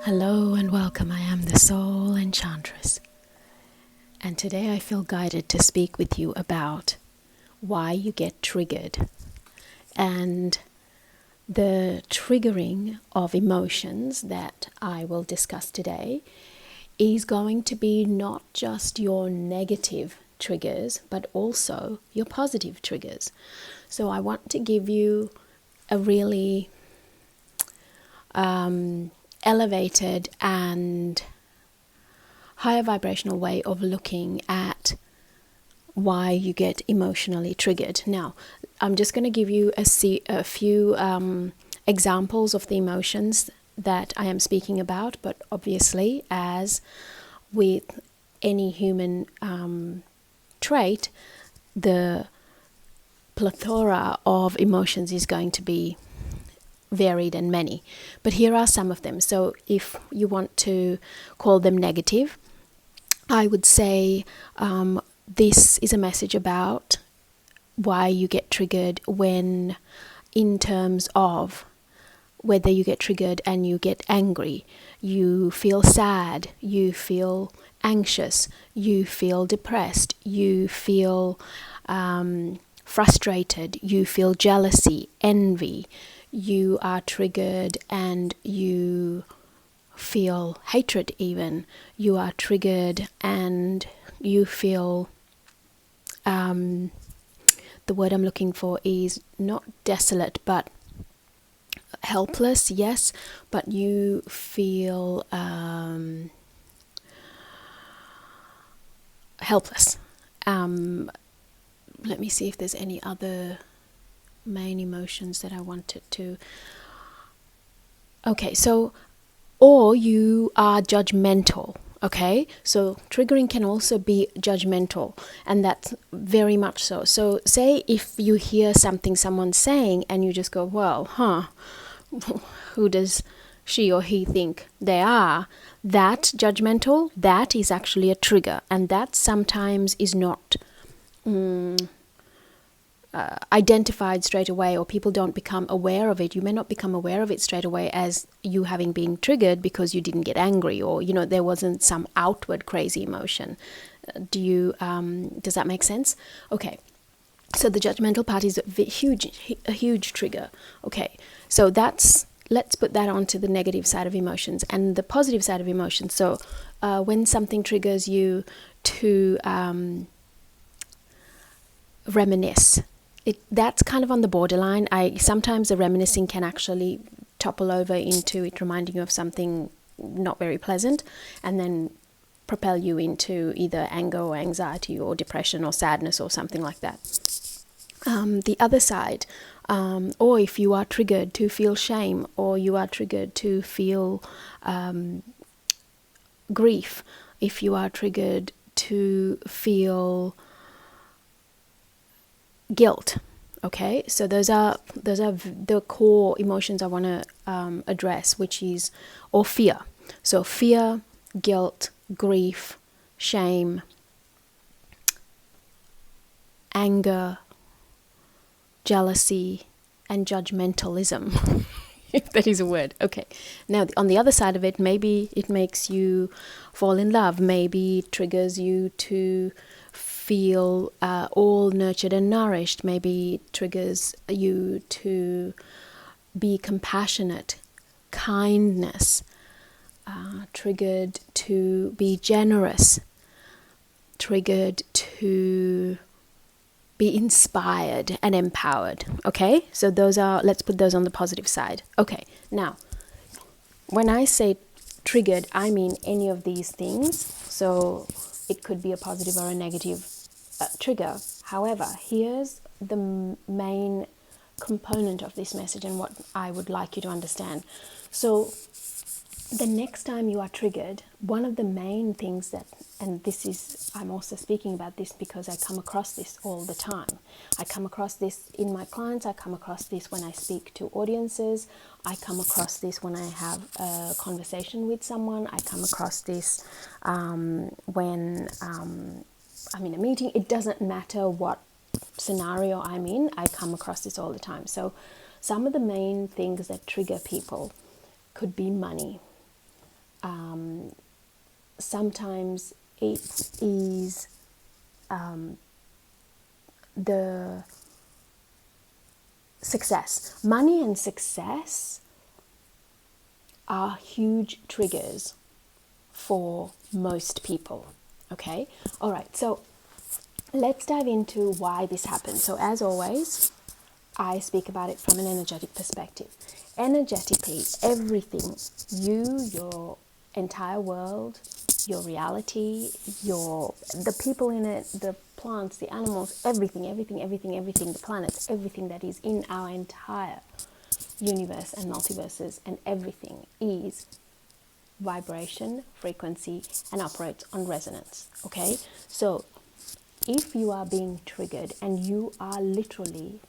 Hello and welcome. I am the Soul Enchantress, and today I feel guided to speak with you about why you get triggered and the triggering of emotions that I will discuss today is going to be not just your negative triggers but also your positive triggers. So I want to give you a really elevated and higher vibrational way of looking at why you get emotionally triggered. Now, I'm just going to give you a few examples of the emotions that I am speaking about, but obviously, as with any human trait, the plethora of emotions is going to be varied and many. But here are some of them. So if you want to call them negative, I would say this is a message about why you get triggered when, in terms of whether you get triggered and you get angry, you feel sad, you feel anxious, you feel depressed, you feel frustrated, you feel jealousy, envy, you are triggered and you feel hatred even. You are triggered and you feel, the word I'm looking for is not desolate but helpless, yes, but you feel helpless. Let me see if there's any other main emotions that I wanted to. Okay, so, or you are judgmental. Okay, so triggering can also be judgmental, and that's very much so. So say if you hear something someone's saying and you just go, well, who does she or he think they are? That judgmental, that is actually a trigger, and that sometimes is not identified straight away, or people don't become aware of it. You may not become aware of it straight away as you having been triggered because you didn't get angry, or there wasn't some outward crazy emotion. Does that make sense? Okay, so the judgmental part is a huge trigger. Okay, so let's put that onto the negative side of emotions and the positive side of emotions. So when something triggers you to reminisce, that's kind of on the borderline. Sometimes the reminiscing can actually topple over into it reminding you of something not very pleasant and then propel you into either anger or anxiety or depression or sadness or something like that. The other side, or if you are triggered to feel shame, or you are triggered to feel grief, if you are triggered to feel guilt. Okay, so those are the core emotions I want to address, which is, or fear. So fear, guilt, grief, shame, anger, jealousy, and judgmentalism. If that is a word. Okay, now on the other side of it, maybe it makes you fall in love, maybe it triggers you to feel all nurtured and nourished, maybe it triggers you to be compassionate, kindness, triggered to be generous, triggered to be inspired and empowered. Okay, so let's put those on the positive side. Okay, now when I say triggered, I mean any of these things. So it could be a positive or a negative trigger. However, here's the main component of this message and what I would like you to understand. So the next time you are triggered, one of the main things I'm also speaking about this because I come across this all the time. I come across this in my clients, I come across this when I speak to audiences, I come across this when I have a conversation with someone, I come across this when I'm in a meeting. It doesn't matter what scenario I'm in, I come across this all the time. So some of the main things that trigger people could be money, Sometimes it is the success. Money and success are huge triggers for most people. Okay? All right, so let's dive into why this happens. So, as always, I speak about it from an energetic perspective. Energetically, everything, your entire world, your reality, the people in it, the plants, the animals, everything, the planets, everything that is in our entire universe and multiverses and everything is vibration, frequency, and operates on resonance. Okay? So if you are being triggered and you are literally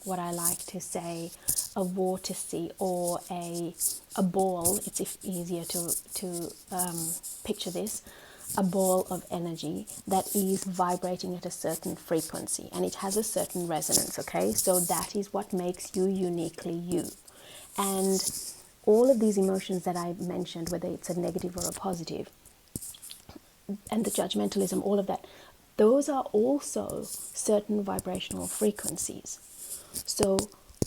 what I like to say a vortex or a ball, it's easier to picture this, a ball of energy that is vibrating at a certain frequency and it has a certain resonance. Okay, so that is what makes you uniquely you. And all of these emotions that I mentioned, whether it's a negative or a positive, and the judgmentalism, all of that, those are also certain vibrational frequencies. So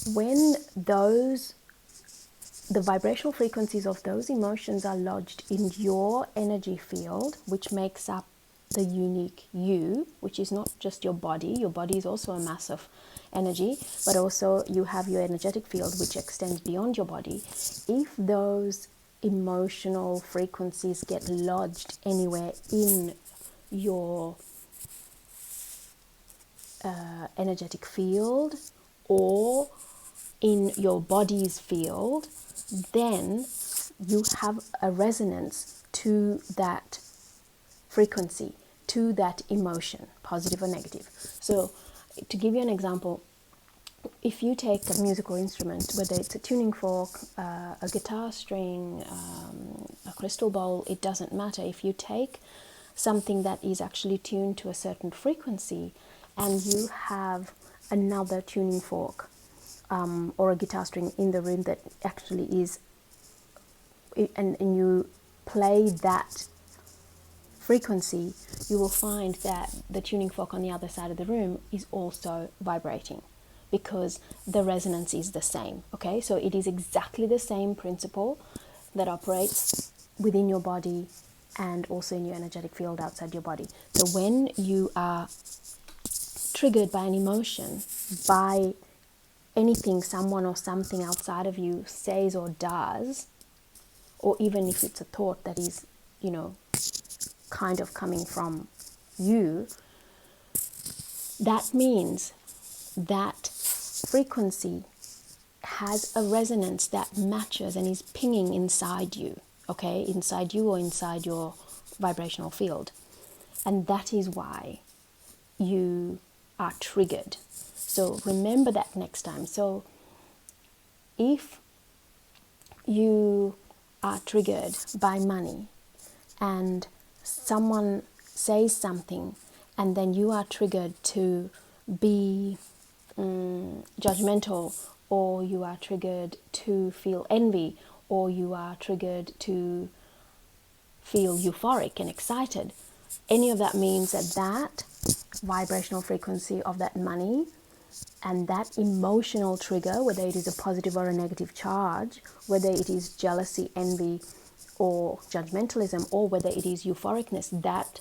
when the vibrational frequencies of those emotions are lodged in your energy field, which makes up the unique you, which is not just your body is also a mass of energy, but also you have your energetic field which extends beyond your body. If those emotional frequencies get lodged anywhere in your energetic field or in your body's field, then you have a resonance to that frequency, to that emotion, positive or negative. So to give you an example, if you take a musical instrument, whether it's a tuning fork, a guitar string, a crystal bowl, it doesn't matter. If you take something that is actually tuned to a certain frequency and you have another tuning fork or a guitar string in the room that actually is, and you play that frequency, you will find that the tuning fork on the other side of the room is also vibrating because the resonance is the same. Okay, so it is exactly the same principle that operates within your body and also in your energetic field outside your body. So when you are triggered by an emotion, by anything someone or something outside of you says or does, or even if it's a thought that is, kind of coming from you, that means that frequency has a resonance that matches and is pinging inside you, okay, inside you or inside your vibrational field. And that is why you are triggered. So remember that next time. So if you are triggered by money and someone says something and then you are triggered to be judgmental, or you are triggered to feel envy, or you are triggered to feel euphoric and excited, any of that means that vibrational frequency of that money and that emotional trigger, whether it is a positive or a negative charge, whether it is jealousy, envy, or judgmentalism, or whether it is euphoricness, that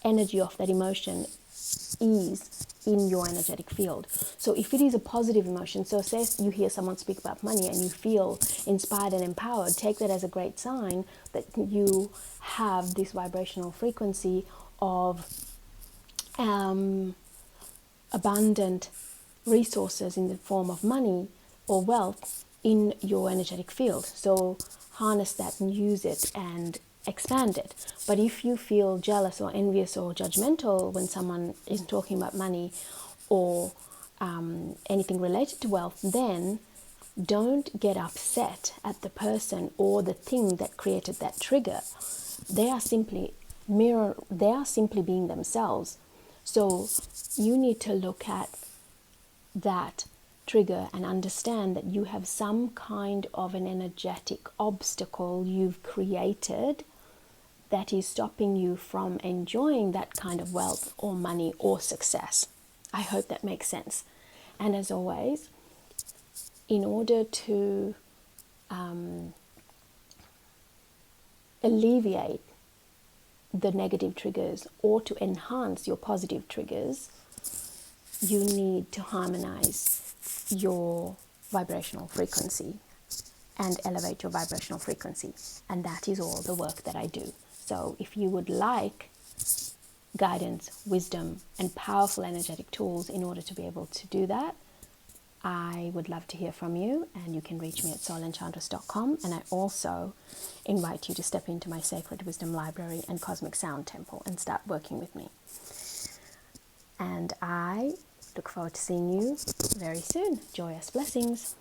energy of that emotion is in your energetic field. So if it is a positive emotion, so say you hear someone speak about money and you feel inspired and empowered, take that as a great sign that you have this vibrational frequency of abundant resources in the form of money or wealth in your energetic field. So harness that and use it and expand it. But if you feel jealous or envious or judgmental when someone is talking about money or anything related to wealth, then don't get upset at the person or the thing that created that trigger. They are simply being themselves. So you need to look at that trigger and understand that you have some kind of an energetic obstacle you've created that is stopping you from enjoying that kind of wealth or money or success. I hope that makes sense. And as always, in order to alleviate the negative triggers or to enhance your positive triggers, you need to harmonize your vibrational frequency and elevate your vibrational frequency. And that is all the work that I do. So if you would like guidance, wisdom, and powerful energetic tools in order to be able to do that, I would love to hear from you, and you can reach me at soulenchantress.com. And I also invite you to step into my Sacred Wisdom Library and Cosmic Sound Temple and start working with me. And I look forward to seeing you very soon. Joyous blessings.